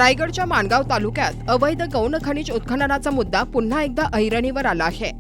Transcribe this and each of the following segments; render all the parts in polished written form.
रायगडच्या माणगाव तालुक्यात अवैध गौण खनिज उत्खननाचा मुद्दा पुन्हा एकदा ऐरणीवर आला आहे।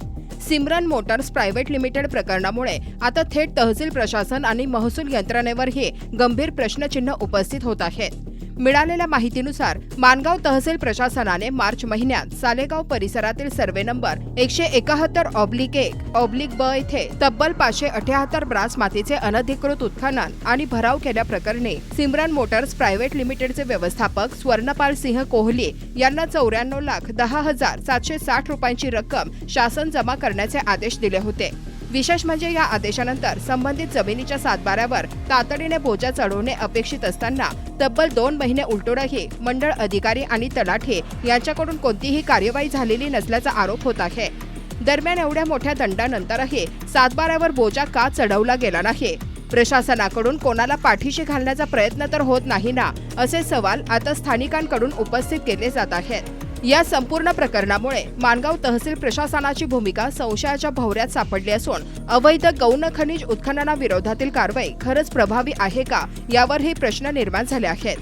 सिमरन मोटर्स प्रायव्हेट लिमिटेड प्रकरणामुळे आता थेट तहसील प्रशासन आणि महसूल यंत्रणेवरही गंभीर प्रश्नचिन्ह उपस्थित होत आहेत। मिळालेल्या माहितीनुसार माणगाव तहसील प्रशासनाने मार्च महिन्यात सालेगाव परिसरातील सर्वे नंबर 171/1/ब येथे तब्बल 578 ब्रास मातीचे अनधिकृत उत्खनन आणि भराव केल्याप्रकरणी सिमरन मोटर्स प्रायव्हेट लिमिटेडचे व्यवस्थापक स्वर्णपाल सिंह कोहली यांना 94,10,760 रुपयांची रक्कम शासन जमा करण्याचे आदेश दिले होते। विशेष म्हणजे या आदेशानंतर संबंधित जमिनीच्या सातबाऱ्यावर तातडीने बोजा चढवणे अपेक्षित असताना तब्बल 2 महिने उलटूनही मंडळ अधिकारी आणि तलाठी यांच्याकडून कोणतीही कार्यवाही झालेली नसल्याचा आरोप होत आहे। दरम्यान एवढ्या मोठ्या दंडानंतरही सातबाऱ्यावर बोजा का चढवला गेला नाही? प्रशासनाकडून कोणाला पाठीशी घालण्याचा प्रयत्न तर होत नाही ना, असे सवाल आता स्थानिकांकडून उपस्थित केले जात आहेत। या संपूर्ण प्रकरणामुळे माणगाव तहसील प्रशासनाची भूमिका संशयाच्या भोवऱ्यात सापडली असून अवैध गौण खनिज उत्खननाविरोधातील कारवाई खरंच प्रभावी आहे का, यावरही प्रश्न निर्माण झाले आहेत।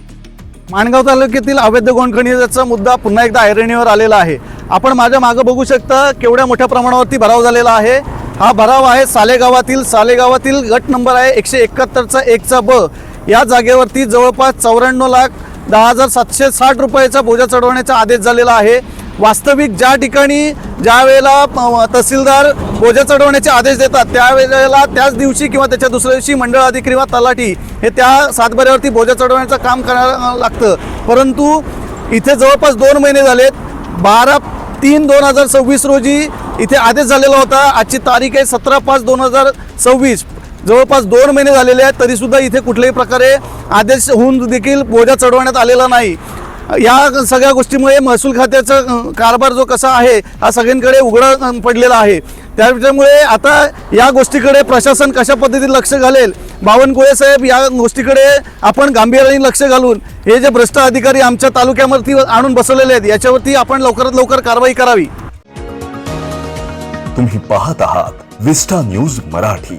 माणगाव तालुक्यातील अवैध गौण खनिजाचा मुद्दा पुन्हा एकदा ऐरणीवर आलेला आहे। आपण माझ्या मागे बघू शकता केवढ्या मोठ्या प्रमाणावरती भराव झालेला आहे। हा भराव आहे सालेगावातील गट नंबर आहे 171चा 1ब। या जागेवरती जवळपास 94,10,760 रुपयाचा बोजा चढवण्याचा आदेश झालेला आहे। वास्तविक ज्या ठिकाणी ज्या वेळेला तहसीलदार बोजा चढवण्याचे आदेश देतात त्यावेळेला त्याच दिवशी किंवा त्याच्या दुसऱ्या दिवशी मंडळ अधिकारी किंवा तलाठी हे त्या सातबाऱ्यावरती बोजा चढवण्याचं काम करायला लागतं। परंतु इथे जवळपास 2 महिने झालेत। 12/3/2026 रोजी इथे आदेश झालेला होता। आजची तारीख आहे 17/5/2026। जवळपास 2 महिने झालेले आहेत, तरी सुद्धा इथे कुठल्याही प्रकारे आदेश होऊन देखील बोजा चढवण्यात आलेला नाही। या सगळ्या गोष्टीमुळे महसूल खात्याचा कारभार जो कसा आहे हा सगळ्यांकडे उघडा पडलेला आहे। त्यामुळे आता या गोष्टीकडे प्रशासन कशा पद्धतीने लक्ष घालेल, बावनकुळे साहेब या गोष्टीकडे आपण गांभीर्याने लक्ष घालून हे जे भ्रष्ट अधिकारी आमच्या तालुक्यावरती आणून बसवलेले आहेत याच्यावरती आपण लवकरात लवकर कारवाई करावी। तुम्ही पाहत आहात विस्टा न्यूज मराठी।